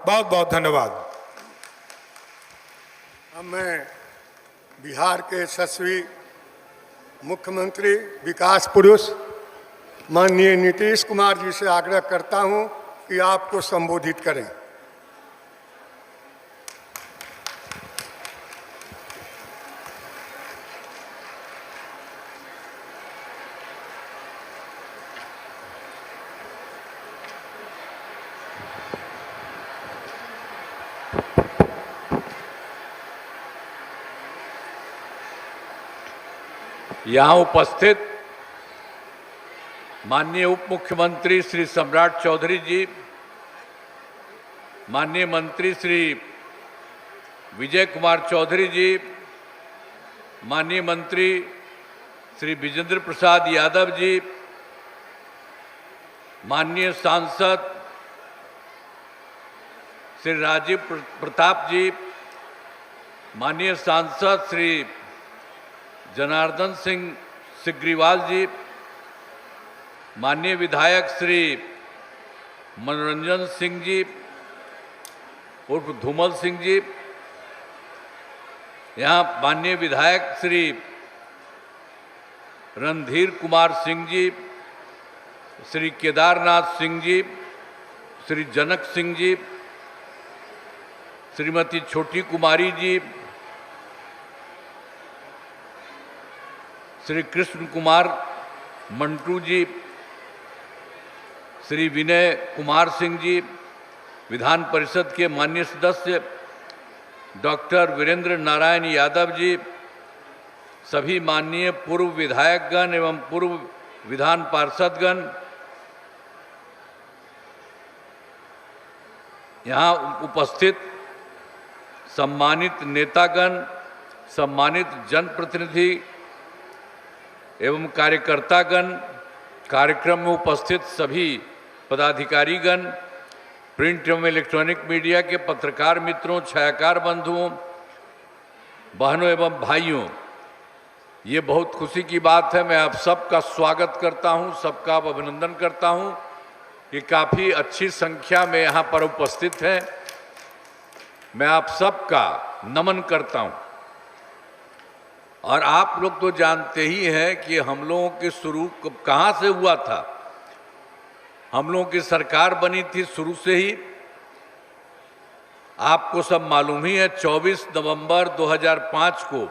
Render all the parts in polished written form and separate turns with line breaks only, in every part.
बहुत बहुत धन्यवाद।
अब मैं बिहार के यशस्वी मुख्यमंत्री विकास पुरुष माननीय नीतीश कुमार जी से आग्रह करता हूं कि आपको संबोधित करें।
यहाँ उपस्थित माननीय उप मुख्यमंत्री श्री सम्राट चौधरी जी, माननीय मंत्री श्री विजय कुमार चौधरी जी, माननीय मंत्री श्री विजेंद्र प्रसाद यादव जी, माननीय सांसद श्री राजीव प्रताप जी, माननीय सांसद श्री जनार्दन सिंह सिग्रीवाल जी, माननीय विधायक श्री मनोरंजन सिंह जी उर्फ धूमल सिंह जी, यहाँ माननीय विधायक श्री रणधीर कुमार सिंह जी, श्री केदारनाथ सिंह जी, श्री जनक सिंह जी, श्रीमती छोटी कुमारी जी, श्री कृष्ण कुमार मंटू जी, श्री विनय कुमार सिंह जी, विधान परिषद के माननीय सदस्य डॉक्टर वीरेंद्र नारायण यादव जी, सभी माननीय पूर्व विधायकगण एवं पूर्व विधान पार्षदगण, यहाँ उपस्थित सम्मानित नेतागण, सम्मानित जनप्रतिनिधि एवं कार्यकर्तागण, कार्यक्रम में उपस्थित सभी पदाधिकारीगण, प्रिंट एवं इलेक्ट्रॉनिक मीडिया के पत्रकार मित्रों, छायाकार बंधुओं, बहनों एवं भाइयों, ये बहुत खुशी की बात है। मैं आप सबका स्वागत करता हूं, सबका अभिनंदन करता हूं कि काफ़ी अच्छी संख्या में यहाँ पर उपस्थित हैं। मैं आप सबका नमन करता हूं। और आप लोग तो जानते ही हैं कि हम लोगों की शुरू कहाँ से हुआ था। हम लोगों की सरकार बनी थी शुरू से ही, आपको सब मालूम ही है। 24 नवंबर 2005 को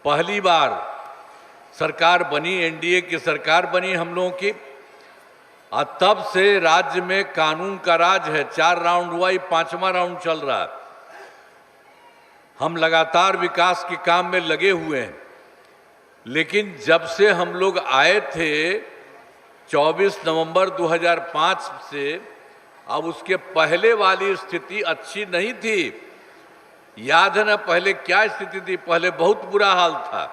पहली बार सरकार बनी, एनडीए की सरकार बनी हम लोगों की। और तब से राज्य में कानून का राज है। 4 राउंड हुआ, ये 5वां राउंड चल रहा है। हम लगातार विकास के काम में लगे हुए हैं। लेकिन जब से हम लोग आए थे 24 नवंबर 2005 से, अब उसके पहले वाली स्थिति अच्छी नहीं थी। याद है ना पहले क्या स्थिति थी? पहले बहुत बुरा हाल था।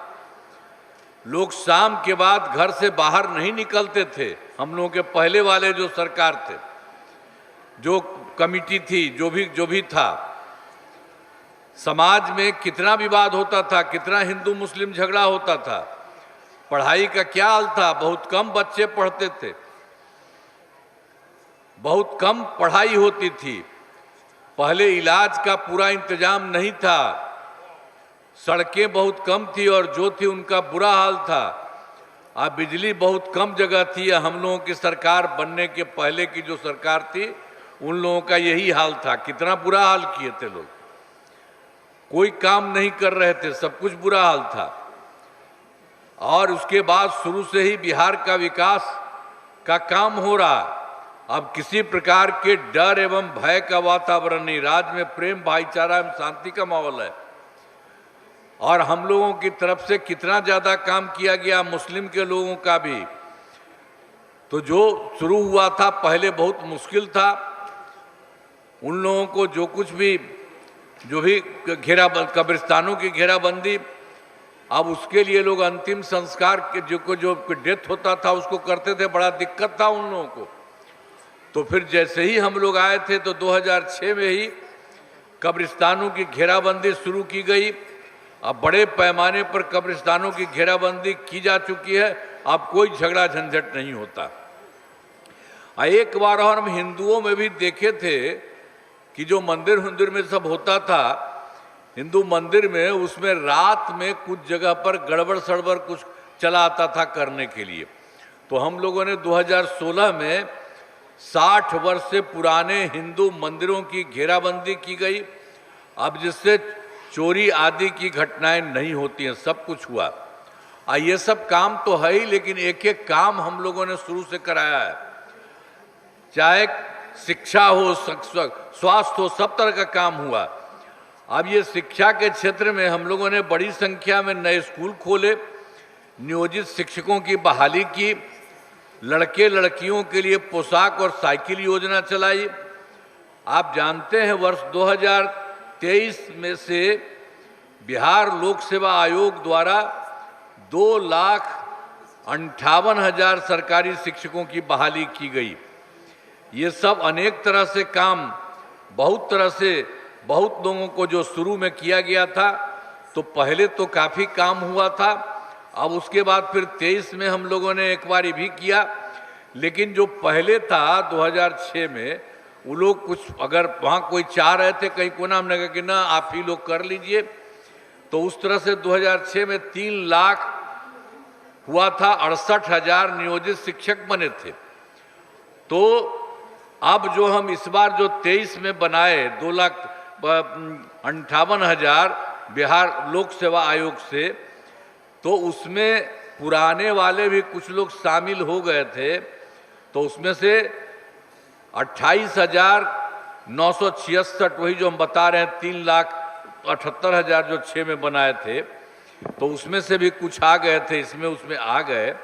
लोग शाम के बाद घर से बाहर नहीं निकलते थे। हम लोगों के पहले वाले जो सरकार थे, जो कमिटी थी, जो भी था, समाज में कितना विवाद होता था, कितना हिंदू मुस्लिम झगड़ा होता था। पढ़ाई का क्या हाल था? बहुत कम बच्चे पढ़ते थे, बहुत कम पढ़ाई होती थी। पहले इलाज का पूरा इंतजाम नहीं था, सड़कें बहुत कम थी और जो थी उनका बुरा हाल था। अब बिजली बहुत कम जगह थी। हम लोगों की सरकार बनने के पहले की जो सरकार थी, उन लोगों का यही हाल था। कितना बुरा हाल किए थे लोग, कोई काम नहीं कर रहे थे, सब कुछ बुरा हाल था। और उसके बाद शुरू से ही बिहार का विकास का काम हो रहा। अब किसी प्रकार के डर एवं भय का वातावरण नहीं, राज्य में प्रेम, भाईचारा एवं शांति का माहौल है। और हम लोगों की तरफ से कितना ज़्यादा काम किया गया, मुस्लिम के लोगों का भी। तो जो शुरू हुआ था पहले बहुत मुश्किल था। उन लोगों को जो भी कब्रिस्तानों की घेराबंदी, अब उसके लिए लोग अंतिम संस्कार के जो डेथ होता था उसको करते थे, बड़ा दिक्कत था उन लोगों को। तो फिर जैसे ही हम लोग आए थे तो 2006 में ही कब्रिस्तानों की घेराबंदी शुरू की गई। अब बड़े पैमाने पर कब्रिस्तानों की घेराबंदी की जा चुकी है। अब कोई झगड़ा झंझट नहीं होता। एक बार और हम हिंदुओं में भी देखे थे कि जो मंदिर मंदिर में सब होता था हिंदू मंदिर में, उसमें रात में कुछ जगह पर गड़बड़ सड़बड़ कुछ चला आता था करने के लिए। तो हम लोगों ने 2016 में 60 वर्ष से पुराने हिंदू मंदिरों की घेराबंदी की गई, अब जिससे चोरी आदि की घटनाएं नहीं होती हैं, सब कुछ हुआ। ये सब काम तो है ही, लेकिन एक एक काम हम लोगों ने शुरू से कराया है, चाहे शिक्षा हो, स्वास्थ्य हो, सब तरह का काम हुआ। अब ये शिक्षा के क्षेत्र में हम लोगों ने बड़ी संख्या में नए स्कूल खोले, नियोजित शिक्षकों की बहाली की, लड़के लड़कियों के लिए पोशाक और साइकिल योजना चलाई। आप जानते हैं वर्ष 2023 में से बिहार लोक सेवा आयोग द्वारा 2,58,000 सरकारी शिक्षकों की बहाली की गई। ये सब अनेक तरह से काम, बहुत तरह से बहुत लोगों को जो शुरू में किया गया था, तो पहले तो काफ़ी काम हुआ था, अब उसके बाद फिर 23 में हम लोगों ने एक बार भी किया। लेकिन जो पहले था 2006 में, वो लोग कुछ अगर वहाँ कोई चाह रहे थे कहीं को ना, हमने कहा कि ना आप ही लोग कर लीजिए। तो उस तरह से 2006 में 3 लाख हुआ था, 68,000 नियोजित शिक्षक बने थे। तो अब जो हम इस बार जो 23 में बनाए 2,58,000 बिहार लोक सेवा आयोग से, तो उसमें पुराने वाले भी कुछ लोग शामिल हो गए थे। तो उसमें से 28,966, वही जो हम बता रहे हैं 3,78,000 जो 6 में बनाए थे, तो उसमें से भी कुछ आ गए थे, उसमें आ गए।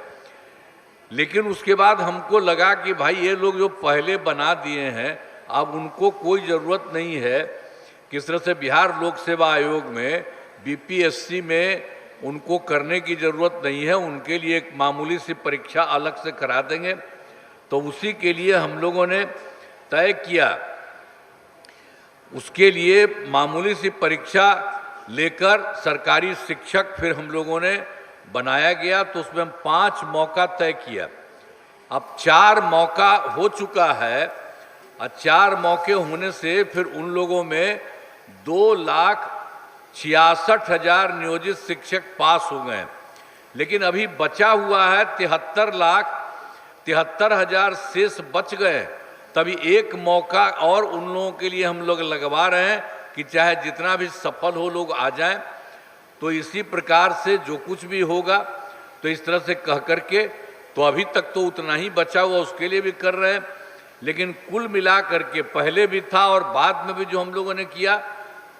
लेकिन उसके बाद हमको लगा कि भाई ये लोग जो पहले बना दिए हैं, अब उनको कोई ज़रूरत नहीं है। किस तरह से बिहार लोक सेवा आयोग में बीपीएससी में उनको करने की ज़रूरत नहीं है, उनके लिए एक मामूली सी परीक्षा अलग से करा देंगे। तो उसी के लिए हम लोगों ने तय किया, उसके लिए मामूली सी परीक्षा लेकर सरकारी शिक्षक फिर हम लोगों ने बनाया गया। तो उसमें हम 5 मौका तय किया। अब 4 मौका हो चुका है, और 4 मौके होने से फिर उन लोगों में 2,66,000 नियोजित शिक्षक पास हो गए। लेकिन अभी बचा हुआ है 73,73,000 शेष बच गए। तभी एक मौका और उन लोगों के लिए हम लोग लगवा रहे हैं कि चाहे जितना भी सफल हो लोग आ जाएं। तो इसी प्रकार से जो कुछ भी होगा, तो इस तरह से कह करके, तो अभी तक तो उतना ही बचा हुआ, उसके लिए भी कर रहे हैं। लेकिन कुल मिला करके पहले भी था और बाद में भी जो हम लोगों ने किया,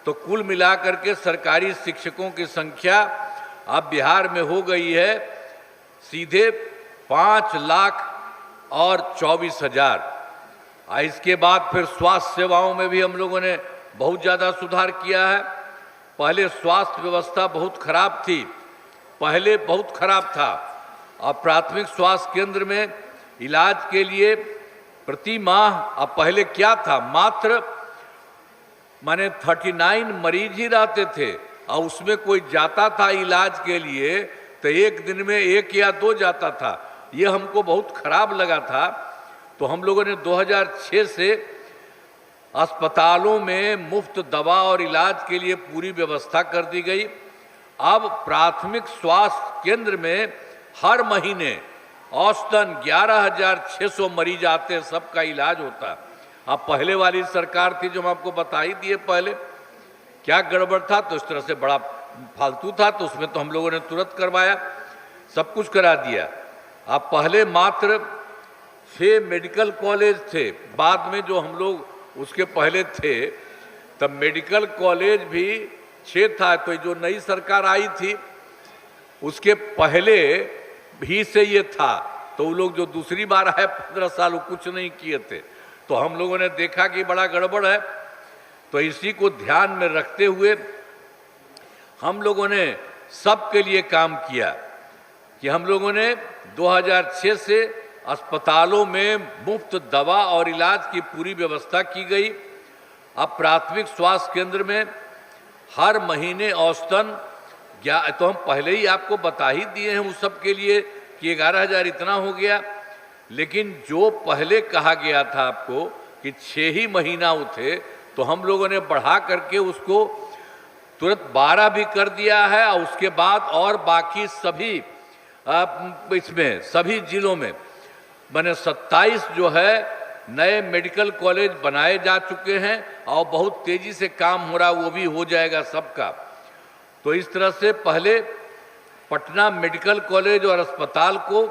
तो कुल मिला करके सरकारी शिक्षकों की संख्या अब बिहार में हो गई है सीधे 5,24,000। इसके बाद फिर स्वास्थ्य सेवाओं में भी हम लोगों ने बहुत ज़्यादा सुधार किया है। पहले स्वास्थ्य व्यवस्था बहुत खराब थी, पहले बहुत खराब था। और प्राथमिक स्वास्थ्य केंद्र में इलाज के लिए प्रति माह, अब पहले क्या था, मात्र 39 मरीज ही रहते थे, और उसमें कोई जाता था इलाज के लिए तो एक दिन में 1 या 2 जाता था। ये हमको बहुत खराब लगा था। तो हम लोगों ने 2006 से अस्पतालों में मुफ्त दवा और इलाज के लिए पूरी व्यवस्था कर दी गई। अब प्राथमिक स्वास्थ्य केंद्र में हर महीने औसतन 11,600 मरीज आते हैं, सबका इलाज होता है। अब पहले वाली सरकार थी जो हम आपको बता ही दिए पहले क्या गड़बड़ था, तो इस तरह से बड़ा फालतू था, तो उसमें तो हम लोगों ने तुरंत करवाया, सब कुछ करा दिया। अब पहले मात्र 6 मेडिकल कॉलेज थे, बाद में जो हम लोग उसके पहले थे तब मेडिकल कॉलेज भी 6 था। तो जो नई सरकार आई थी उसके पहले भी से ये था। तो वो लोग जो दूसरी बार आए 15 साल, वो कुछ नहीं किए थे। तो हम लोगों ने देखा कि बड़ा गड़बड़ है। तो इसी को ध्यान में रखते हुए हम लोगों ने सबके लिए काम किया कि हम लोगों ने 2006 से अस्पतालों में मुफ्त दवा और इलाज की पूरी व्यवस्था की गई। अब प्राथमिक स्वास्थ्य केंद्र में हर महीने औसतन, तो हम पहले ही आपको बता ही दिए हैं उस सब के लिए कि 11,000 इतना हो गया। लेकिन जो पहले कहा गया था आपको कि 6 ही महीना थे, तो हम लोगों ने बढ़ा करके उसको तुरंत 12 भी कर दिया है। और उसके बाद और बाकी सभी इसमें सभी जिलों में मैंने 27 जो है नए मेडिकल कॉलेज बनाए जा चुके हैं और बहुत तेजी से काम हो रहा, वो भी हो जाएगा सबका। तो इस तरह से पहले पटना मेडिकल कॉलेज और अस्पताल को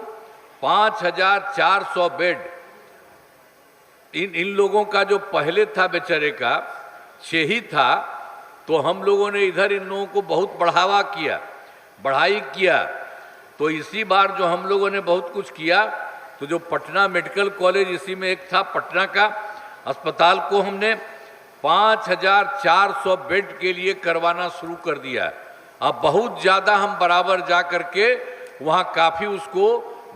5400 बेड, इन लोगों का जो पहले था बेचारे का 6 ही था, तो हम लोगों ने इधर इन लोगों को बहुत बढ़ाई किया। तो इसी बार जो हम लोगों ने बहुत कुछ किया, तो जो पटना मेडिकल कॉलेज इसी में एक था पटना का, अस्पताल को हमने 5400 बेड के लिए करवाना शुरू कर दिया। अब बहुत ज़्यादा हम बराबर जा करके वहाँ काफ़ी उसको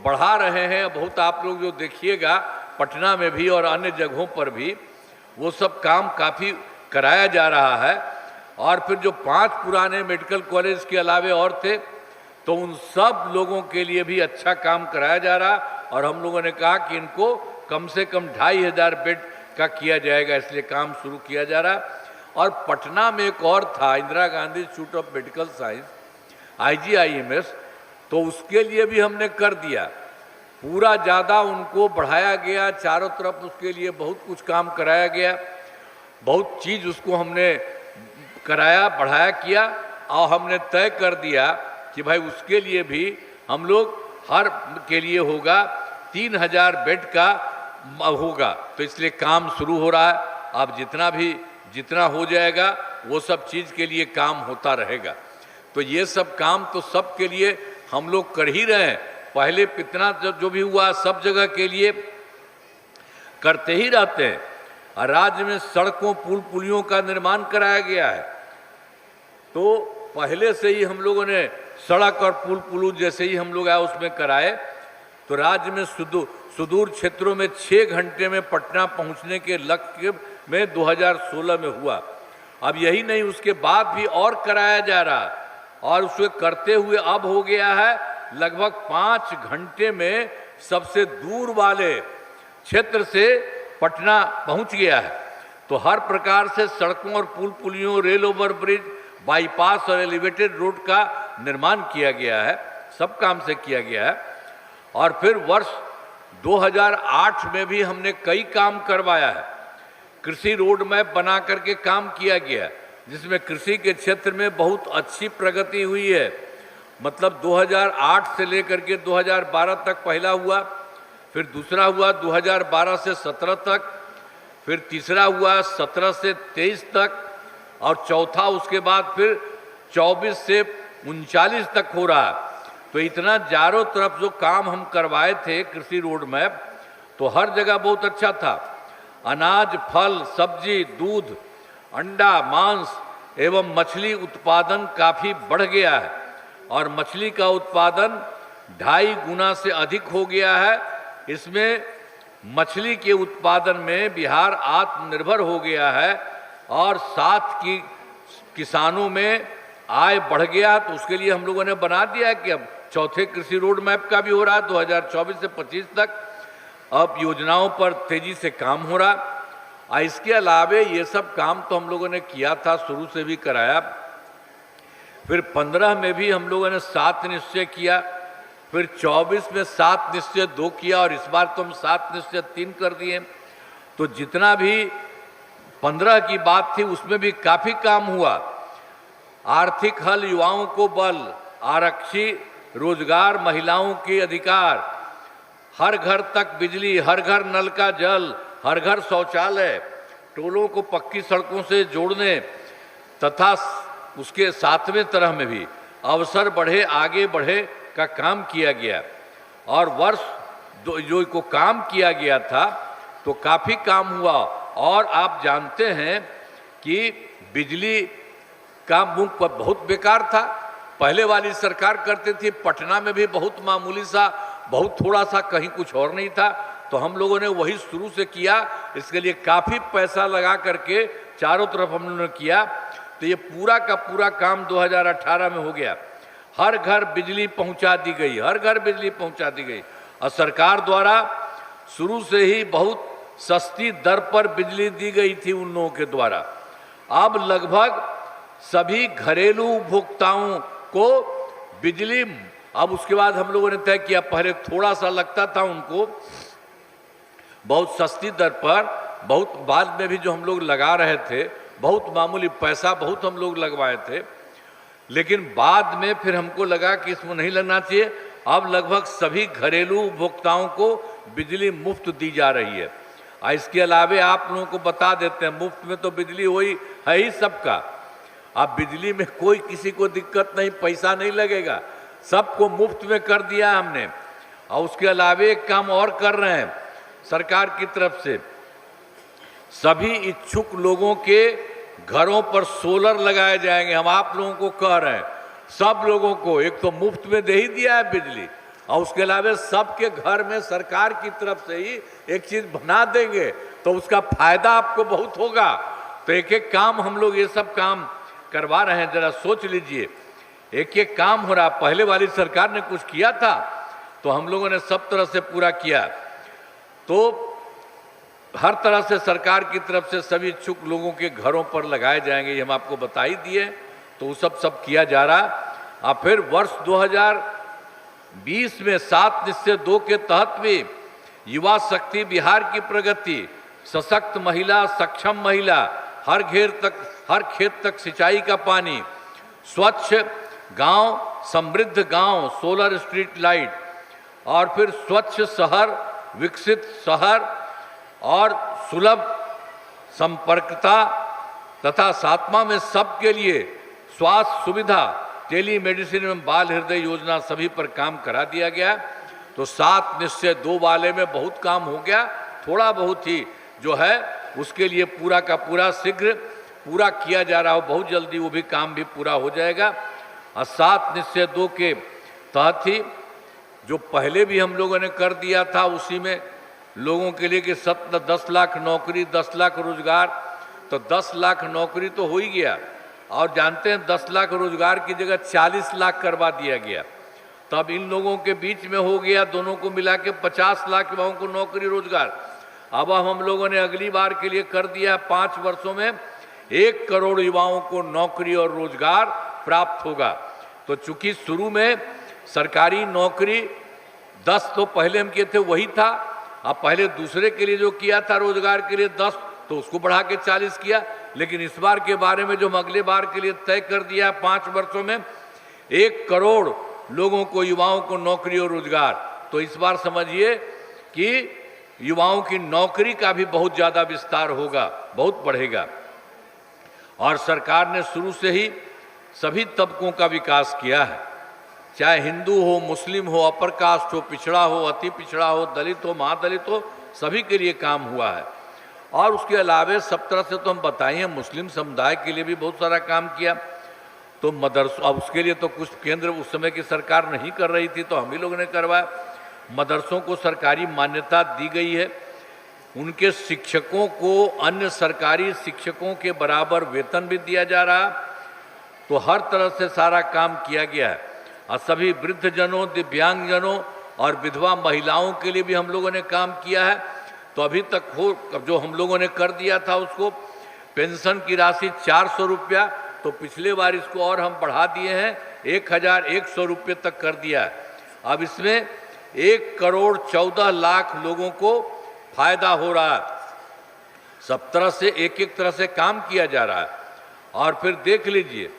बढ़ा रहे हैं। बहुत आप लोग जो देखिएगा पटना में भी और अन्य जगहों पर भी वो सब काम काफ़ी कराया जा रहा है। और फिर जो 5 पुराने मेडिकल कॉलेज के अलावे और थे, तो उन सब लोगों के लिए भी अच्छा काम कराया जा रहा। और हम लोगों ने कहा कि इनको कम से कम 2500 बेड का किया जाएगा, इसलिए काम शुरू किया जा रहा। और पटना में एक और था Indira Gandhi institute of medical science IGIMS, तो उसके लिए भी हमने कर दिया, पूरा ज़्यादा उनको बढ़ाया गया, चारों तरफ उसके लिए बहुत कुछ काम कराया गया, बहुत चीज़ उसको हमने कराया, बढ़ाया किया। और हमने तय कर दिया कि भाई उसके लिए भी हम लोग हर के लिए होगा 3000 बेड का होगा। तो इसलिए काम शुरू हो रहा है। अब जितना हो जाएगा वो सब चीज़ के लिए काम होता रहेगा। तो ये सब काम तो सब के लिए हम लोग कर ही रहे हैं। पहले कितना जो भी हुआ सब जगह के लिए करते ही रहते हैं। और राज्य में सड़कों पुलियों का निर्माण कराया गया है। तो पहले से ही हम लोगों ने सड़क और पुल जैसे ही हम लोग आए उसमें कराए। तो राज्य में सुदूर क्षेत्रों में 6 घंटे में पटना पहुंचने के लक्ष्य में 2016 में हुआ। अब यही नहीं, उसके बाद भी और कराया जा रहा, और उसे करते हुए अब हो गया है लगभग 5 घंटे में सबसे दूर वाले क्षेत्र से पटना पहुंच गया है। तो हर प्रकार से सड़कों और पुलियों, रेल ओवर ब्रिज, बाईपास और एलिवेटेड रोड का निर्माण किया गया है, सब काम से किया गया है। और फिर वर्ष 2008 में भी हमने कई काम करवाया है। कृषि रोड मैप बना करके काम किया गया, जिसमें कृषि के क्षेत्र में बहुत अच्छी प्रगति हुई है। मतलब 2008 से लेकर के 2012 तक पहला हुआ, फिर दूसरा हुआ 2012 से 17 तक, फिर तीसरा हुआ 17 से 23 तक, और चौथा उसके बाद फिर 24 से 39 तक हो रहा। तो इतना चारों तरफ जो काम हम करवाए थे कृषि रोड मैप, तो हर जगह बहुत अच्छा था। अनाज, फल, सब्जी, दूध, अंडा, मांस एवं मछली उत्पादन काफ़ी बढ़ गया है, और मछली का उत्पादन 2.5 गुना से अधिक हो गया है। इसमें मछली के उत्पादन में बिहार आत्मनिर्भर हो गया है, और साथ की किसानों में आय बढ़ गया। तो उसके लिए हम लोगों ने बना दिया कि अब चौथे कृषि रोड मैप का भी हो रहा 2024 से 25 तक। अब योजनाओं पर तेजी से काम हो रहा। इसके अलावे ये सब काम तो हम लोगों ने किया था, शुरू से भी कराया। फिर 15 में भी हम लोगों ने 7 निश्चय किया, फिर 24 में 7 निश्चय 2 किया, और इस बार तो हम 7 निश्चय 3 कर दिए। तो जितना भी 15 की बात थी उसमें भी काफ़ी काम हुआ। आर्थिक हल, युवाओं को बल, आरक्षी रोजगार, महिलाओं के अधिकार, हर घर तक बिजली, हर घर नल का जल, हर घर शौचालय, टोलों को पक्की सड़कों से जोड़ने, तथा उसके 7वें तरह में भी अवसर बढ़े, आगे बढ़े का काम किया गया। और वर्ष जो को काम किया गया था तो काफ़ी काम हुआ। और आप जानते हैं कि बिजली का मुख पर बहुत बेकार था, पहले वाली सरकार करते थी। पटना में भी बहुत मामूली सा, बहुत थोड़ा सा, कहीं कुछ और नहीं था। तो हम लोगों ने वही शुरू से किया, इसके लिए काफ़ी पैसा लगा करके चारों तरफ हम लोगों ने किया। तो ये पूरा का पूरा काम 2018 में हो गया। हर घर बिजली पहुंचा दी गई, हर घर बिजली पहुंचा दी गई। और सरकार द्वारा शुरू से ही बहुत सस्ती दर पर बिजली दी गई थी उन लोगों के द्वारा। अब लगभग सभी घरेलू उपभोक्ताओं को बिजली, अब उसके बाद हम लोगों ने तय किया, पहले थोड़ा सा लगता था उनको बहुत सस्ती दर पर, बहुत बाद में भी जो हम लोग लगा रहे थे, बहुत मामूली पैसा बहुत हम लोग लगवाए थे, लेकिन बाद में फिर हमको लगा कि इसमें नहीं लगना चाहिए। अब लगभग सभी घरेलू उपभोक्ताओं को बिजली मुफ्त दी जा रही है। इसके अलावे आप लोगों को बता देते हैं, मुफ्त में तो बिजली वही है ही सबका। अब बिजली में कोई किसी को दिक्कत नहीं, पैसा नहीं लगेगा, सबको मुफ्त में कर दिया हमने। और उसके अलावे एक काम और कर रहे हैं सरकार की तरफ से, सभी इच्छुक लोगों के घरों पर सोलर लगाए जाएंगे। हम आप लोगों को कह रहे हैं, सब लोगों को एक तो मुफ्त में दे ही दिया है बिजली, और उसके अलावा सबके घर में सरकार की तरफ से ही एक चीज बना देंगे, तो उसका फायदा आपको बहुत होगा। तो एक एक काम हम लोग ये सब काम करवा रहे हैं, जरा सोच लीजिए, एक एक काम हो रहा। पहले वाली सरकार ने कुछ किया था तो हम लोगों ने सब तरह से पूरा किया। तो हर तरह से सरकार की तरफ से सभी इच्छुक लोगों के घरों पर लगाए जाएंगे, ये हम आपको बता ही दिए। तो वो सब किया जा रहा। अब फिर वर्ष 2020 में 7 निश्चय 2 के तहत भी युवा शक्ति बिहार की प्रगति, सशक्त महिला, सक्षम महिला, हर खेत तक सिंचाई का पानी, स्वच्छ गांव, समृद्ध गांव, सोलर स्ट्रीट लाइट, और फिर स्वच्छ शहर, विकसित शहर और सुलभ संपर्कता, तथा 7वां में सबके लिए स्वास्थ्य सुविधा, टेली मेडिसिन एवं बाल हृदय योजना सभी पर काम करा दिया गया। तो 7 निश्चय 2 वाले में बहुत काम हो गया, थोड़ा बहुत ही जो है उसके लिए पूरा का पूरा शीघ्र पूरा किया जा रहा हो, बहुत जल्दी वो भी काम भी पूरा हो जाएगा। और 7 निश्चय 2 के तहत ही जो पहले भी हम लोगों ने कर दिया था, उसी में लोगों के लिए कि 10 लाख नौकरी, 10 लाख रोजगार, तो 10 लाख नौकरी तो हो ही गया, और जानते हैं 10 लाख रोजगार की जगह 40 लाख करवा दिया गया। तब इन लोगों के बीच में हो गया, दोनों को मिला के 50 लाख युवाओं को नौकरी रोजगार। अब हम लोगों ने अगली बार के लिए कर दिया 5 वर्षों में 1 करोड़ युवाओं को नौकरी और रोजगार प्राप्त होगा। तो चूंकि शुरू में सरकारी नौकरी 10 तो पहले हम किए थे वही था, अब पहले दूसरे के लिए जो किया था रोजगार के लिए 10, तो उसको बढ़ा के 40 किया। लेकिन इस बार के बारे में जो हम अगले बार के लिए तय कर दिया 5 वर्षों में 1 करोड़ लोगों को, युवाओं को नौकरी और रोजगार। तो इस बार समझिए कि युवाओं की नौकरी का भी बहुत ज़्यादा विस्तार होगा, बहुत बढ़ेगा। और सरकार ने शुरू से ही सभी तबकों का विकास किया है, चाहे हिंदू हो, मुस्लिम हो, अपर कास्ट हो, पिछड़ा हो, अति पिछड़ा हो, दलित हो, महादलित हो, सभी के लिए काम हुआ है। और उसके अलावे सब तरह से तो हम बताइए, मुस्लिम समुदाय के लिए भी बहुत सारा काम किया। तो मदरसों, अब उसके लिए तो कुछ केंद्र उस समय की सरकार नहीं कर रही थी, तो हम ही लोगों ने करवाया। मदरसों को सरकारी मान्यता दी गई है, उनके शिक्षकों को अन्य सरकारी शिक्षकों के बराबर वेतन भी दिया जा रहा। तो हर तरह से सारा काम किया गया है। और सभी वृद्धजनों, दिव्यांगजनों और विधवा महिलाओं के लिए भी हम लोगों ने काम किया है। तो अभी तक जो हम लोगों ने कर दिया था उसको, पेंशन की राशि 400 रुपया, तो पिछले बार इसको और हम बढ़ा दिए हैं, 1100 रुपये तक कर दिया है। अब इसमें 1 करोड़ 14 लाख लोगों को फायदा हो रहा है। सब तरह से एक एक तरह से काम किया जा रहा है। और फिर देख लीजिए,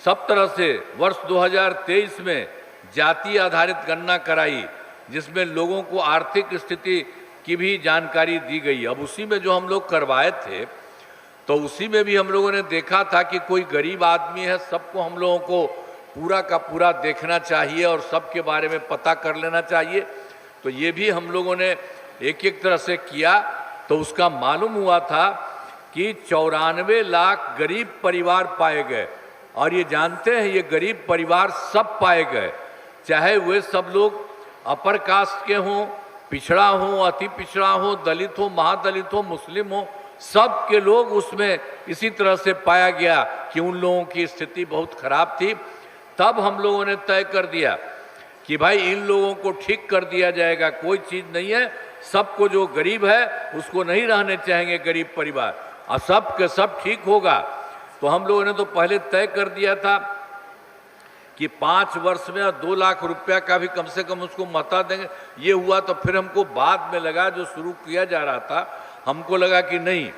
सब तरह से वर्ष 2023 में जाति आधारित गणना कराई, जिसमें लोगों को आर्थिक स्थिति की भी जानकारी दी गई। अब उसी में जो हम लोग करवाए थे, तो उसी में भी हम लोगों ने देखा था कि कोई गरीब आदमी है, सबको हम लोगों को पूरा का पूरा देखना चाहिए और सबके बारे में पता कर लेना चाहिए। तो ये भी हम लोगों ने एक एक तरह से किया। तो उसका मालूम हुआ था कि 94 लाख गरीब परिवार पाए गए। और ये जानते हैं, ये गरीब परिवार सब पाए गए, चाहे वे सब लोग अपर कास्ट के हों, पिछड़ा हो, अति पिछड़ा हो, दलित हो, महादलित हो, मुस्लिम हो, सब के लोग उसमें इसी तरह से पाया गया कि उन लोगों की स्थिति बहुत खराब थी। तब हम लोगों ने तय कर दिया कि भाई इन लोगों को ठीक कर दिया जाएगा, कोई चीज़ नहीं है, सबको, जो गरीब है उसको नहीं रहने चाहेंगे गरीब परिवार, और सब के सब ठीक होगा। तो हम लोगों ने तो पहले तय कर दिया था कि 5 वर्ष में 2 लाख रुपया का भी कम से कम उसको महत्ता देंगे। ये हुआ तो फिर हमको बाद में लगा, जो शुरू किया जा रहा था, हमको लगा कि नहीं,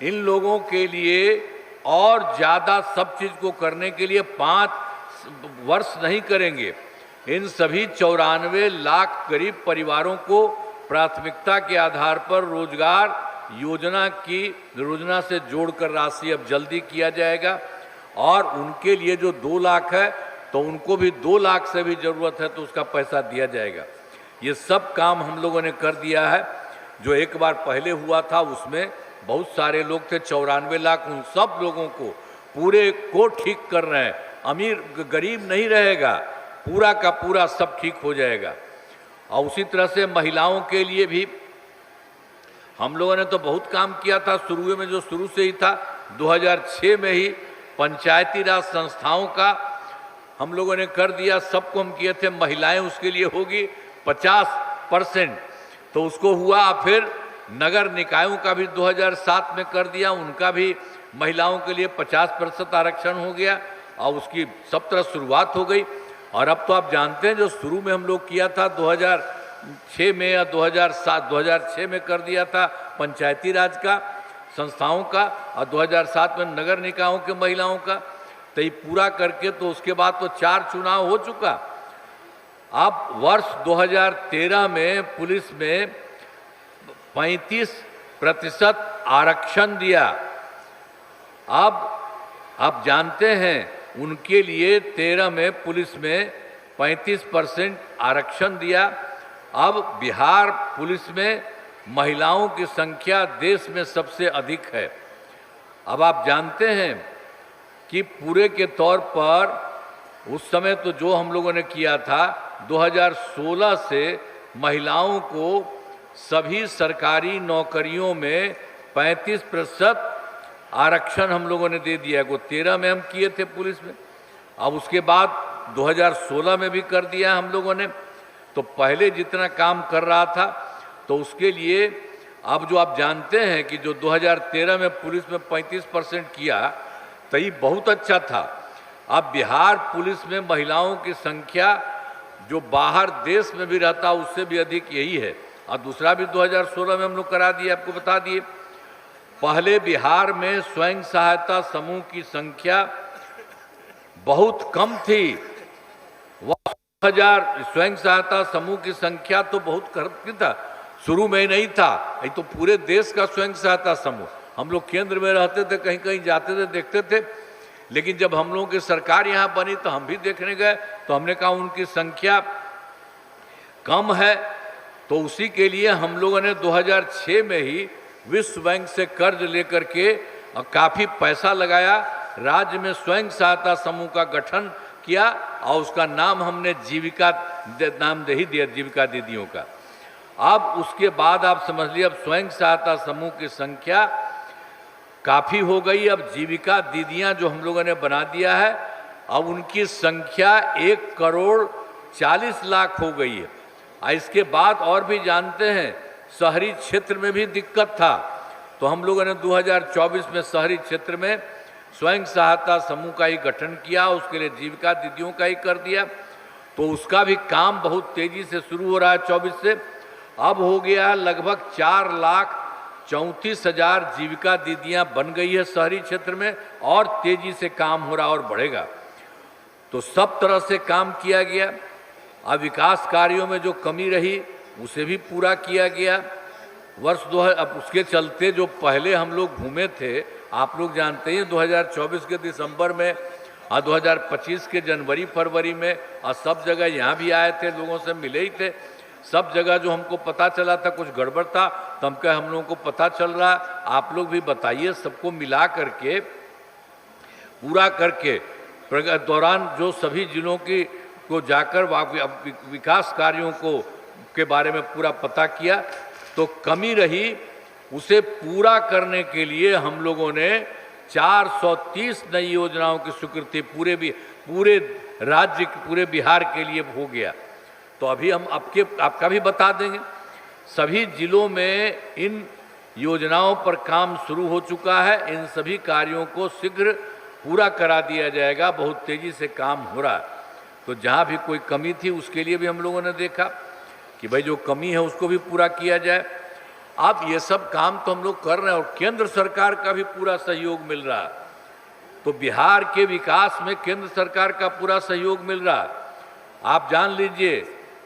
इन लोगों के लिए और ज़्यादा सब चीज़ को करने के लिए 5 वर्ष नहीं करेंगे। इन सभी 94 लाख गरीब परिवारों को प्राथमिकता के आधार पर रोजगार योजना से जोड़कर राशि अब जल्दी किया जाएगा, और उनके लिए जो 2 लाख है तो उनको भी 2 लाख से भी ज़रूरत है तो उसका पैसा दिया जाएगा। ये सब काम हम लोगों ने कर दिया है। जो एक बार पहले हुआ था उसमें बहुत सारे लोग थे, 94 लाख, उन सब लोगों को पूरे को ठीक कर रहे हैं। अमीर गरीब नहीं रहेगा, पूरा का पूरा सब ठीक हो जाएगा। और उसी तरह से महिलाओं के लिए भी हम लोगों ने तो बहुत काम किया था। शुरू में, जो शुरू से ही था, 2006 में ही पंचायती राज संस्थाओं का हम लोगों ने कर दिया। सबको हम किए थे, महिलाएं उसके लिए होगी 50%, तो उसको हुआ। फिर नगर निकायों का भी 2007 में कर दिया, उनका भी महिलाओं के लिए 50% आरक्षण हो गया, और उसकी सब तरह शुरुआत हो गई। और अब तो आप जानते हैं, जो शुरू में हम लोग किया था 2006 में या 2006 में कर दिया था पंचायती राज का संस्थाओं का, और 2007 में नगर निकायों के महिलाओं का, तो ये पूरा करके तो उसके बाद तो 4 चुनाव हो चुका। अब वर्ष 2013 में पुलिस में 35% आरक्षण दिया। अब आप जानते हैं, उनके लिए 13 में पुलिस में 35% आरक्षण दिया। अब बिहार पुलिस में महिलाओं की संख्या देश में सबसे अधिक है। अब आप जानते हैं कि पूरे के तौर पर उस समय तो जो हम लोगों ने किया था, 2016 से महिलाओं को सभी सरकारी नौकरियों में 35% आरक्षण हम लोगों ने दे दिया है। वो 13 में हम किए थे पुलिस में, अब उसके बाद 2016 में भी कर दिया हम लोगों ने। तो पहले जितना काम कर रहा था, तो उसके लिए अब जो आप जानते हैं कि जो 2013 में पुलिस में 35% किया, तो ये बहुत अच्छा था। अब बिहार पुलिस में महिलाओं की संख्या जो बाहर देश में भी रहता उससे भी अधिक यही है। और दूसरा भी 2016 में हम लोग करा दिए, आपको बता दिए। पहले बिहार में स्वयं सहायता समूह की संख्या बहुत कम थी। 1000 स्वयं सहायता समूह की संख्या तो बहुत कम था, शुरू में ही नहीं था। ये तो पूरे देश का स्वयं सहायता समूह, हम लोग केंद्र में रहते थे, कहीं कहीं जाते थे, देखते थे। लेकिन जब हम लोगों की सरकार यहाँ बनी तो हम भी देखने गए, तो हमने कहा उनकी संख्या कम है। तो उसी के लिए हम लोगों ने 2006 में ही विश्व बैंक से कर्ज लेकर के काफ़ी पैसा लगाया, राज्य में स्वयं सहायता समूह का गठन किया, और उसका नाम हमने जीविका नाम दे ही दिया, जीविका दीदियों का। अब उसके बाद आप समझ लीजिए, अब स्वयं सहायता समूह की संख्या काफ़ी हो गई। अब जीविका दीदियां जो हम लोगों ने बना दिया है, अब उनकी संख्या 1,40,00,000 हो गई है। इसके बाद और भी जानते हैं, शहरी क्षेत्र में भी दिक्कत था, तो हम लोगों ने 2024 में शहरी क्षेत्र में स्वयं सहायता समूह का ही गठन किया, उसके लिए जीविका दीदियों का ही कर दिया। तो उसका भी काम बहुत तेज़ी से शुरू हो रहा है 24 से। अब हो गया लगभग 4,34,000 जीविका दीदियां बन गई है शहरी क्षेत्र में, और तेज़ी से काम हो रहा और बढ़ेगा। तो सब तरह से काम किया गया। अब विकास कार्यों में जो कमी रही उसे भी पूरा किया गया। अब उसके चलते जो पहले हम लोग घूमे थे, आप लोग जानते हैं 2024 के दिसंबर में और 2025 के जनवरी फरवरी में, और सब जगह यहाँ भी आए थे, लोगों से मिले ही थे। सब जगह जो हमको पता चला था कुछ गड़बड़ था, तो हम कहे हम लोगों को पता चल रहा, आप लोग भी बताइए। सबको मिला करके पूरा करके दौरान जो सभी जिलों की को जाकर विकास कार्यों के बारे में पूरा पता किया, तो कमी रही उसे पूरा करने के लिए हम लोगों ने 430 नई योजनाओं की स्वीकृति पूरे राज्य पूरे बिहार के लिए हो गया। तो अभी हम आपका भी बता देंगे। सभी जिलों में इन योजनाओं पर काम शुरू हो चुका है। इन सभी कार्यों को शीघ्र पूरा करा दिया जाएगा। बहुत तेजी से काम हो रहा है। तो जहाँ भी कोई कमी थी उसके लिए भी हम लोगों ने देखा कि भाई जो कमी है उसको भी पूरा किया जाए। अब ये सब काम तो हम लोग कर रहे हैं और केंद्र सरकार का भी पूरा सहयोग मिल रहा है। तो बिहार के विकास में केंद्र सरकार का पूरा सहयोग मिल रहा है। आप जान लीजिए,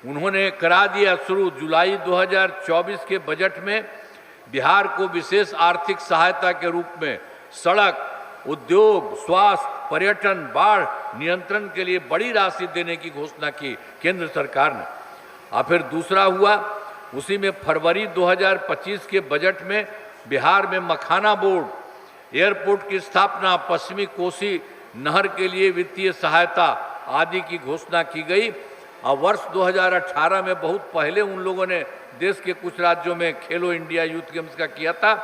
उन्होंने करा दिया शुरू जुलाई 2024 के बजट में बिहार को विशेष आर्थिक सहायता के रूप में सड़क, उद्योग, स्वास्थ्य, पर्यटन, बाढ़ नियंत्रण के लिए बड़ी राशि देने की घोषणा की केंद्र सरकार ने। और फिर दूसरा हुआ, उसी में फरवरी 2025 के बजट में बिहार में मखाना बोर्ड, एयरपोर्ट की स्थापना, पश्चिमी कोसी नहर के लिए वित्तीय सहायता आदि की घोषणा की गई। और वर्ष 2018 में बहुत पहले उन लोगों ने देश के कुछ राज्यों में खेलो इंडिया यूथ गेम्स का किया था।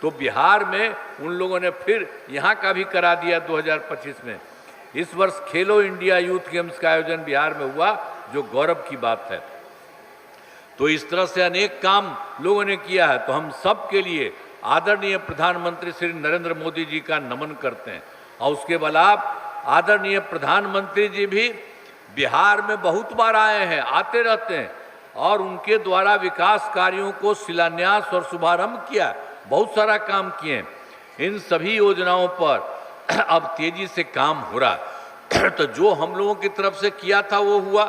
तो बिहार में उन लोगों ने फिर यहाँ का भी करा दिया 2025 में। इस वर्ष खेलो इंडिया यूथ गेम्स का आयोजन बिहार में हुआ, जो गौरव की बात है। तो इस तरह से अनेक काम लोगों ने किया है। तो हम सब के लिए आदरणीय प्रधानमंत्री श्री नरेंद्र मोदी जी का नमन करते हैं। और उसके बाद आदरणीय प्रधानमंत्री जी भी बिहार में बहुत बार आए हैं, आते रहते हैं और उनके द्वारा विकास कार्यों को शिलान्यास और शुभारंभ किया, बहुत सारा काम किए। इन सभी योजनाओं पर अब तेजी से काम हो रहा है। तो जो हम लोगों की तरफ से किया था वो हुआ।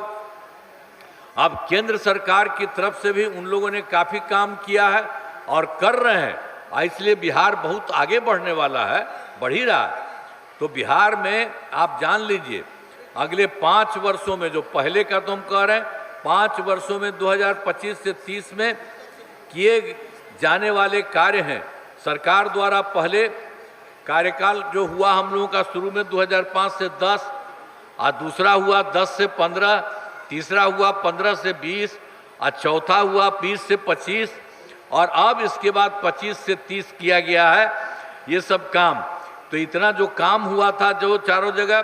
अब केंद्र सरकार की तरफ से भी उन लोगों ने काफ़ी काम किया है और कर रहे हैं। इसलिए बिहार बहुत आगे बढ़ने वाला है, बढ़ ही रहा है। तो बिहार में आप जान लीजिए, अगले 5 वर्षों में, जो पहले का तो हम कह रहे हैं, 5 वर्षों में 2025 से 30 में किए जाने वाले कार्य हैं। सरकार द्वारा पहले कार्यकाल जो हुआ हम लोगों का शुरू में 2005 से 10, और दूसरा हुआ 10 से 15, तीसरा हुआ 15 से 20, और चौथा हुआ 20 से 25, और अब इसके बाद 25 से 30 किया गया है ये सब काम। तो इतना जो काम हुआ था, जो चारों जगह,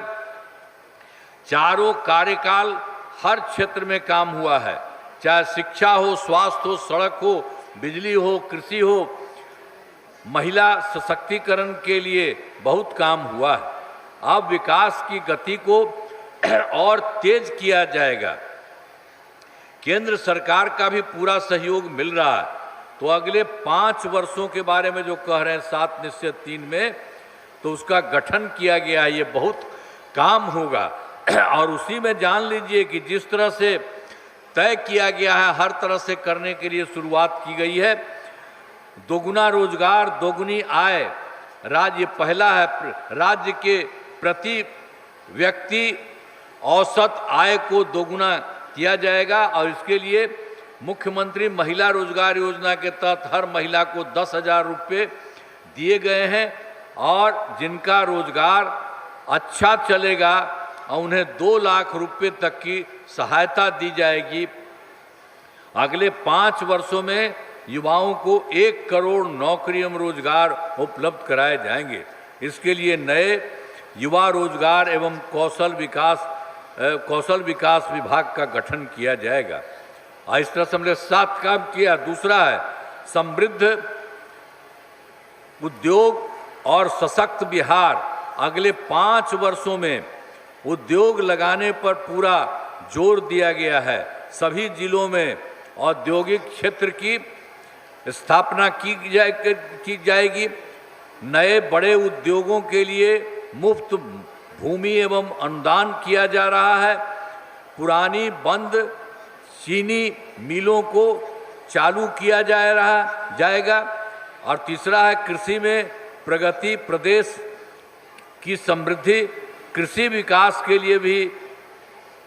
चारों कार्यकाल हर क्षेत्र में काम हुआ है, चाहे शिक्षा हो, स्वास्थ्य हो, सड़क हो, बिजली हो, कृषि हो, महिला सशक्तिकरण के लिए बहुत काम हुआ है। अब विकास की गति को और तेज किया जाएगा। केंद्र सरकार का भी पूरा सहयोग मिल रहा है। तो अगले 5 वर्षों के बारे में जो कह रहे हैं 7 निश्चय 3 में, तो उसका गठन किया गया है। ये बहुत काम होगा। और उसी में जान लीजिए कि जिस तरह से तय किया गया है, हर तरह से करने के लिए शुरुआत की गई है। दोगुना रोजगार, दोगुनी आय, राज्य पहला है। राज्य के प्रति व्यक्ति औसत आय को दोगुना किया जाएगा और इसके लिए मुख्यमंत्री महिला रोजगार योजना के तहत हर महिला को 10,000 रुपये दिए गए हैं। और जिनका रोजगार अच्छा चलेगा और उन्हें 2 लाख रुपये तक की सहायता दी जाएगी। अगले 5 वर्षों में युवाओं को 1 करोड़ नौकरी एवं रोजगार उपलब्ध कराए जाएंगे। इसके लिए नए युवा रोजगार एवं कौशल विकास विभाग का गठन किया जाएगा। और इस तरह से हमने 7 काम किया। दूसरा है समृद्ध उद्योग और सशक्त बिहार। अगले 5 वर्षों में उद्योग लगाने पर पूरा जोर दिया गया है। सभी जिलों में औद्योगिक क्षेत्र की स्थापना की जाएगी। नए बड़े उद्योगों के लिए मुफ्त भूमि एवं अनुदान किया जा रहा है। पुरानी बंद चीनी मिलों को चालू किया जाएगा। और तीसरा है कृषि में प्रगति, प्रदेश की समृद्धि। कृषि विकास के लिए भी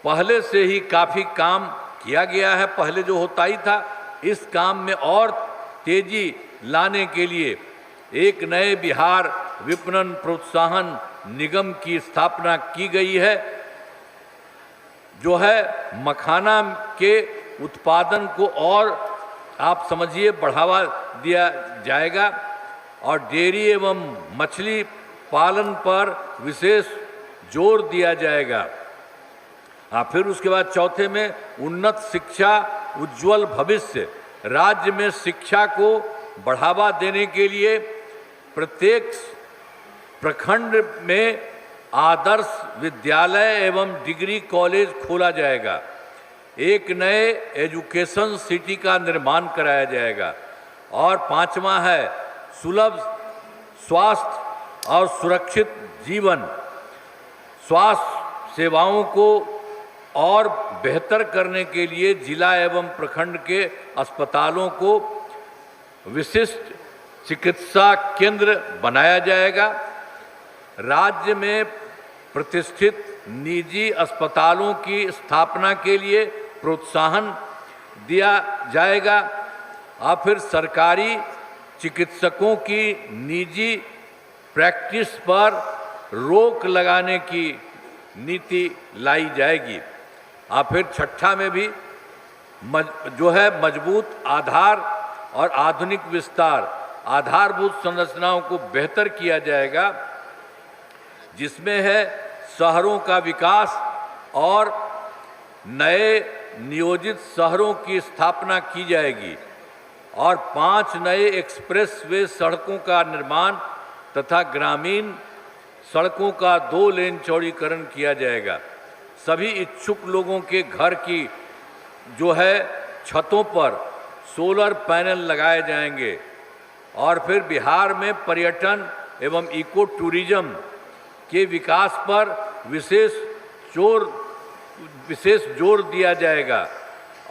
पहले से ही काफ़ी काम किया गया है, पहले जो होता ही था। इस काम में और तेजी लाने के लिए एक नए बिहार विपणन प्रोत्साहन निगम की स्थापना की गई है, जो है मखाना के उत्पादन को और आप समझिए बढ़ावा दिया जाएगा। और डेयरी एवं मछली पालन पर विशेष जोर दिया जाएगा। फिर उसके बाद चौथे में उन्नत शिक्षा, उज्जवल भविष्य। राज्य में शिक्षा को बढ़ावा देने के लिए प्रत्येक प्रखंड में आदर्श विद्यालय एवं डिग्री कॉलेज खोला जाएगा। एक नए एजुकेशन सिटी का निर्माण कराया जाएगा। और पांचवा है सुलभ स्वास्थ्य और सुरक्षित जीवन। स्वास्थ्य सेवाओं को और बेहतर करने के लिए जिला एवं प्रखंड के अस्पतालों को विशिष्ट चिकित्सा केंद्र बनाया जाएगा। राज्य में प्रतिष्ठित निजी अस्पतालों की स्थापना के लिए प्रोत्साहन दिया जाएगा। और फिर सरकारी चिकित्सकों की निजी प्रैक्टिस पर रोक लगाने की नीति लाई जाएगी। और फिर छठा में भी जो है मजबूत आधार और आधुनिक विस्तार, आधारभूत संरचनाओं को बेहतर किया जाएगा, जिसमें है शहरों का विकास और नए नियोजित शहरों की स्थापना की जाएगी। और 5 नए एक्सप्रेसवे सड़कों का निर्माण तथा ग्रामीण सड़कों का 2 लेन चौड़ीकरण किया जाएगा। सभी इच्छुक लोगों के घर की जो है छतों पर सोलर पैनल लगाए जाएंगे। और फिर बिहार में पर्यटन एवं इको टूरिज्म के विकास पर विशेष जोर दिया जाएगा।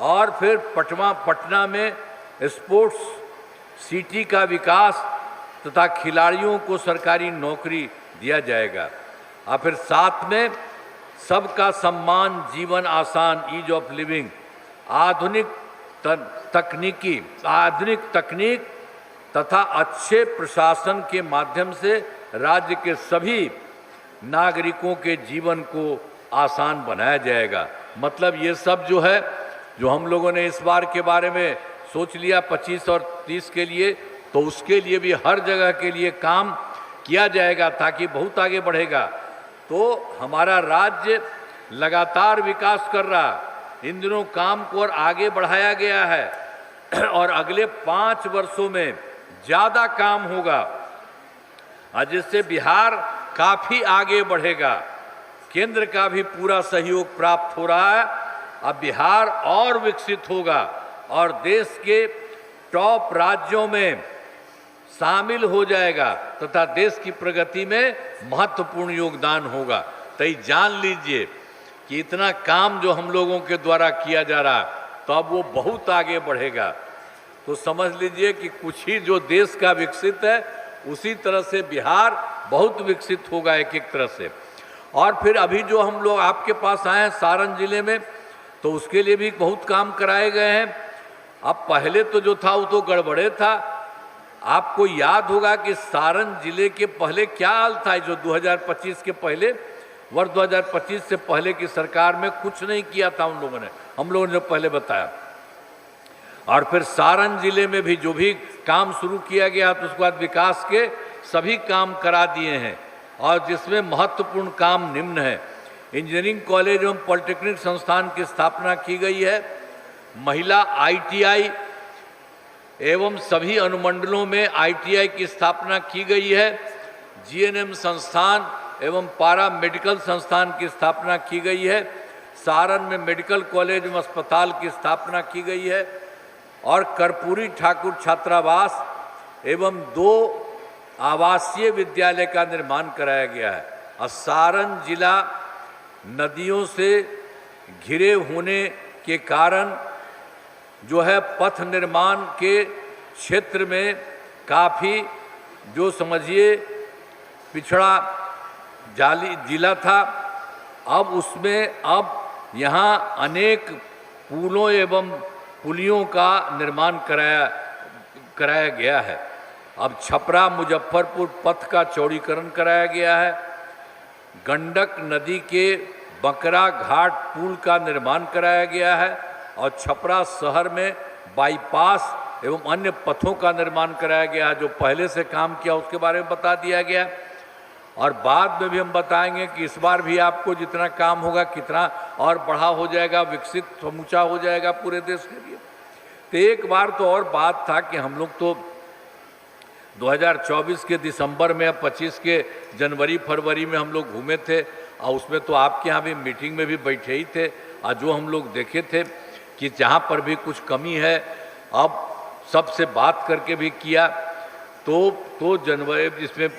और फिर पटना में स्पोर्ट्स सिटी का विकास तथा खिलाड़ियों को सरकारी नौकरी दिया जाएगा। और फिर साथ में सबका सम्मान, जीवन आसान, ईज ऑफ लिविंग, आधुनिक तकनीक तथा अच्छे प्रशासन के माध्यम से राज्य के सभी नागरिकों के जीवन को आसान बनाया जाएगा। मतलब ये सब जो है, जो हम लोगों ने इस बार के बारे में सोच लिया 25 और 30 के लिए, तो उसके लिए भी हर जगह के लिए काम किया जाएगा ताकि बहुत आगे बढ़ेगा। तो हमारा राज्य लगातार विकास कर रहा, इन दिनों काम को और आगे बढ़ाया गया है और अगले 5 वर्षों में ज़्यादा काम होगा, जिससे बिहार काफ़ी आगे बढ़ेगा। केंद्र का भी पूरा सहयोग प्राप्त हो रहा है। अब बिहार और विकसित होगा और देश के टॉप राज्यों में शामिल हो जाएगा तथा देश की प्रगति में महत्वपूर्ण योगदान होगा। तो ये जान लीजिए कि इतना काम जो हम लोगों के द्वारा किया जा रहा है, तो अब वो बहुत आगे बढ़ेगा। तो समझ लीजिए कि कुछ ही जो देश का विकसित है, उसी तरह से बिहार बहुत विकसित होगा एक एक तरह से। और फिर अभी जो हम लोग आपके पास आए हैं सारण जिले में, तो उसके लिए भी बहुत काम कराए गए हैं। अब पहले तो जो था वो तो गड़बड़े था। आपको याद होगा कि सारण जिले के पहले क्या हाल था, जो 2025 के पहले, वर्ष 2025 से पहले की सरकार में कुछ नहीं किया था उन लोगों ने, हम लोगों ने जो पहले बताया। और फिर सारण जिले में भी जो भी काम शुरू किया गया, तो उसके बाद विकास के सभी काम करा दिए हैं। और जिसमें महत्वपूर्ण काम निम्न है: इंजीनियरिंग कॉलेज एवं पॉलिटेक्निक संस्थान की स्थापना की गई है, महिला ITI एवं सभी अनुमंडलों में ITI की स्थापना की गई है, GNM संस्थान एवं पारा मेडिकल संस्थान की स्थापना की गई है, सारण में मेडिकल कॉलेज एवं अस्पताल की स्थापना की गई है, और कर्पूरी ठाकुर छात्रावास एवं 2 आवासीय विद्यालय का निर्माण कराया गया है। और सारण जिला नदियों से घिरे होने के कारण जो है पथ निर्माण के क्षेत्र में काफ़ी जो समझिए पिछड़ा जिला था। अब उसमें अब यहाँ अनेक पुलों एवं पुलियों का निर्माण कराया गया है। अब छपरा मुजफ्फरपुर पथ का चौड़ीकरण कराया गया है। गंडक नदी के बकरा घाट पुल का निर्माण कराया गया है और छपरा शहर में बाईपास एवं अन्य पथों का निर्माण कराया गया है। जो पहले से काम किया उसके बारे में बता दिया गया। और बाद में भी हम बताएंगे कि इस बार भी आपको जितना काम होगा कितना और बढ़ा हो जाएगा, विकसित समूचा हो जाएगा पूरे देश के लिए। तो एक बार तो और बात था कि हम लोग तो 2024 के दिसंबर में, 25 के जनवरी फरवरी में हम लोग घूमे थे, और उसमें तो आपके यहाँ भी मीटिंग में भी बैठे ही थे। और जो हम लोग देखे थे कि जहाँ पर भी कुछ कमी है, अब सबसे बात करके भी किया, तो जनवरी जिसमें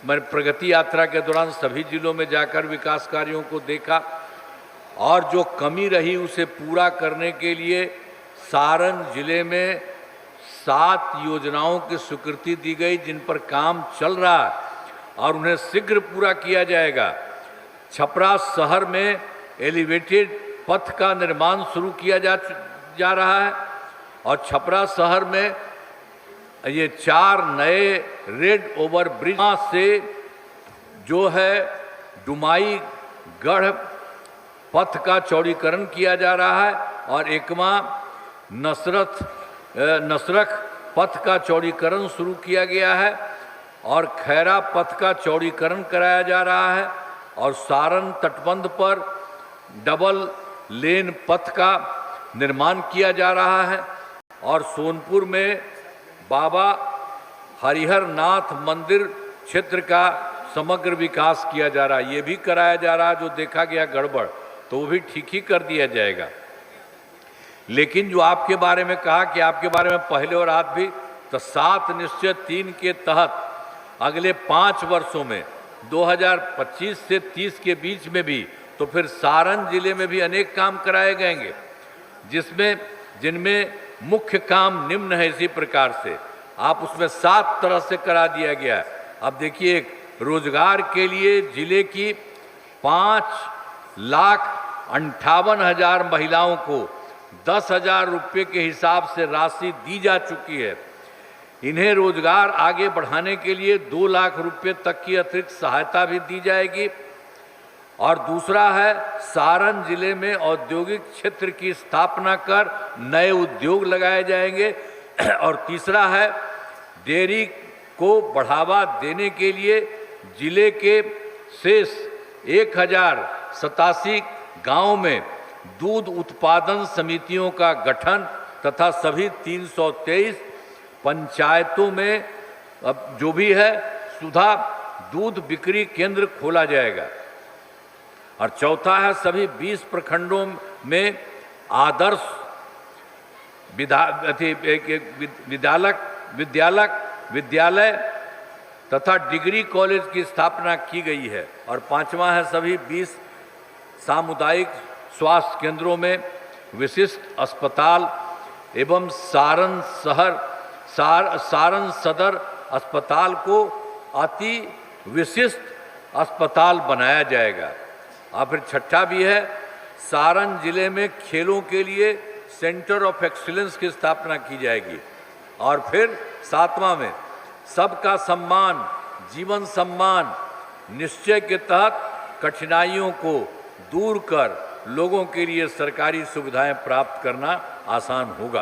प्रगति यात्रा के दौरान सभी जिलों में जाकर विकास कार्यों को देखा, और जो कमी रही उसे पूरा करने के लिए सारण जिले में 7 योजनाओं की स्वीकृति दी गई, जिन पर काम चल रहा है और उन्हें शीघ्र पूरा किया जाएगा। छपरा शहर में एलिवेटेड पथ का निर्माण शुरू किया जा रहा है, और छपरा शहर में ये 4 नए रेड ओवर ब्रिज से जो है डुमाई गढ़ पथ का चौड़ीकरण किया जा रहा है, और एकमा नसरख पथ का चौड़ीकरण शुरू किया गया है, और खैरा पथ का चौड़ीकरण कराया जा रहा है, और सारण तटबंध पर डबल लेन पथ का निर्माण किया जा रहा है, और सोनपुर में बाबा हरिहर नाथ मंदिर क्षेत्र का समग्र विकास किया जा रहा है। ये भी कराया जा रहा है, जो देखा गया गड़बड़ तो वो भी ठीक ही कर दिया जाएगा। लेकिन जो आपके बारे में कहा कि आपके बारे में पहले और आज भी, तो 7 निश्चय 3 के तहत अगले 5 वर्षों में 2025 से 30 के बीच में भी, तो फिर सारण जिले में भी अनेक काम कराए जाएंगे, जिनमें मुख्य काम निम्न है। इसी प्रकार से आप उसमें 7 तरह से करा दिया गया है। अब देखिए, एक रोजगार के लिए जिले की 5,58,000 महिलाओं को 10,000 रुपये के हिसाब से राशि दी जा चुकी है। इन्हें रोजगार आगे बढ़ाने के लिए 2 लाख रुपये तक की अतिरिक्त सहायता भी दी जाएगी। और दूसरा है, सारण जिले में औद्योगिक क्षेत्र की स्थापना कर नए उद्योग लगाए जाएंगे। और तीसरा है, डेयरी को बढ़ावा देने के लिए जिले के शेष 1087 गांव में दूध उत्पादन समितियों का गठन तथा सभी 323 पंचायतों में अब जो भी है सुधा दूध बिक्री केंद्र खोला जाएगा। और चौथा है, सभी 20 प्रखंडों में आदर्श विद्यालय तथा डिग्री कॉलेज की स्थापना की गई है। और पांचवा है, सभी 20 सामुदायिक स्वास्थ्य केंद्रों में विशिष्ट अस्पताल एवं सारण सदर अस्पताल को अति विशिष्ट अस्पताल बनाया जाएगा। और फिर छठा भी है, सारण जिले में खेलों के लिए सेंटर ऑफ एक्सीलेंस की स्थापना की जाएगी। और फिर 7वां में, सबका सम्मान जीवन सम्मान निश्चय के तहत कठिनाइयों को दूर कर लोगों के लिए सरकारी सुविधाएं प्राप्त करना आसान होगा।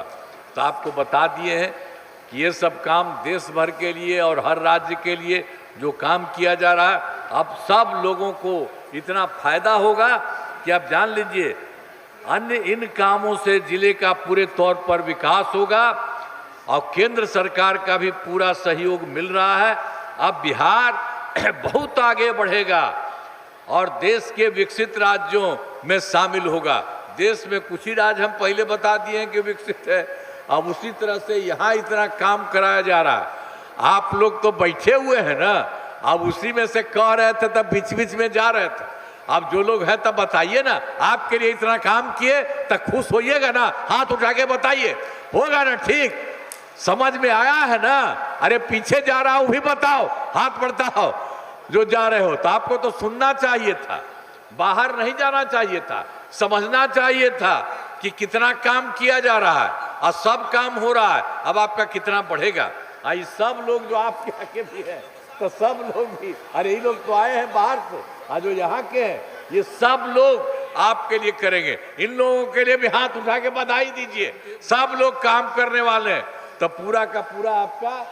तो आपको बता दिए हैं कि ये सब काम देश भर के लिए और हर राज्य के लिए जो काम किया जा रहा है, अब सब लोगों को इतना फायदा होगा कि आप जान लीजिए, अन्य इन कामों से जिले का पूरे तौर पर विकास होगा और केंद्र सरकार का भी पूरा सहयोग मिल रहा है। अब बिहार बहुत आगे बढ़ेगा और देश के विकसित राज्यों में शामिल होगा। देश में कुछ ही राज्य हम पहले बता दिए हैं कि विकसित है, अब उसी तरह से यहाँ इतना काम कराया जा रहा है। आप लोग तो बैठे हुए हैं ना, अब उसी में से कह रहे थे तब बीच बीच में जा रहे थे। अब जो लोग हैं तब बताइए ना, आपके लिए इतना काम किए तब खुश होइएगा ना, हाथ उठा के बताइए, होगा ना? ठीक समझ में आया है ना? अरे पीछे जा रहा हूं भी बताओ, हाथ बढ़ाओ जो जा रहे हो। तो आपको तो सुनना चाहिए था, बाहर नहीं जाना चाहिए था, समझना चाहिए था कि कितना काम किया जा रहा है और सब काम हो रहा है। अब आपका कितना बढ़ेगा। आई सब लोग जो आपके आके भी है, तो सब लोग भी, अरे ये लोग तो आए हैं बाहर से, आज जो यहाँ के हैं, ये सब लोग आपके लिए करेंगे। इन लोगों के लिए भी हाथ उठा के बधाई दीजिए, सब लोग काम करने वाले हैं। तो पूरा का पूरा आपका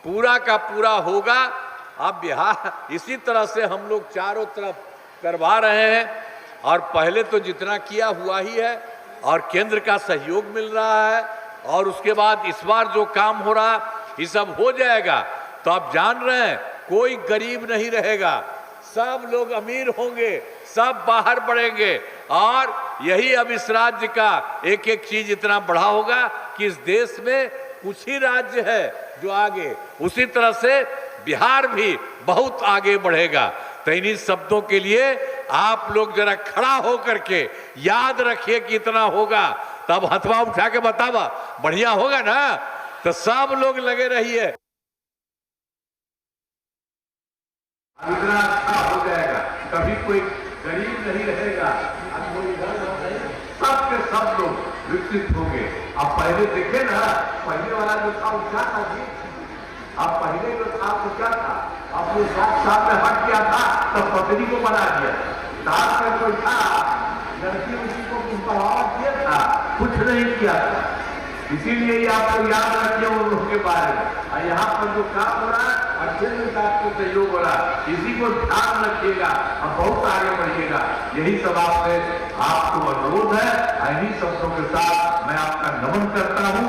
पूरा का पूरा होगा। अब बिहार इसी तरह से हम लोग चारों तरफ करवा रहे हैं और पहले तो जितना किया हुआ ही है और केंद्र का सहयोग मिल रहा है और उसके बाद इस बार जो काम हो रहा ये सब हो जाएगा। तो आप जान रहे हैं कोई गरीब नहीं रहेगा, सब लोग अमीर होंगे, सब बाहर बढ़ेंगे। और यही अब इस राज्य का एक एक चीज इतना बढ़ा होगा कि इस देश में कुछ ही राज्य है जो आगे, उसी तरह से बिहार भी बहुत आगे बढ़ेगा। तो इन्हीं शब्दों के लिए आप लोग जरा खड़ा होकर के याद रखिए कि इतना होगा, तब हथवा उठा के बतावा बढ़िया होगा ना। तो सब लोग लगे रहिए, इतना अच्छा हो जाएगा, कभी कोई गरीब नहीं रहेगा, सब के सब लोग विकसित होंगे। अब पहले देखे ना, पहले वाला जो था वो क्या था जी, अब पहले जो था वो क्या था, अपने साथ में हट गया था तब पत्नी को बना दिया, साथ में कोई था लड़की उसी को बढ़ावा दिया था, कुछ नहीं किया था। इसीलिए ये आपको याद रखिए उन लोगों के बारे में। और यहाँ पर जो काम हो रहा है अच्छे से आपको सहयोग हो रहा है, इसी को ध्यान रखिएगा और बहुत आगे बढ़िएगा। यही सब आपसे आपको अनुरोध है। इन्हीं शब्दों के साथ मैं आपका नमन करता हूँ।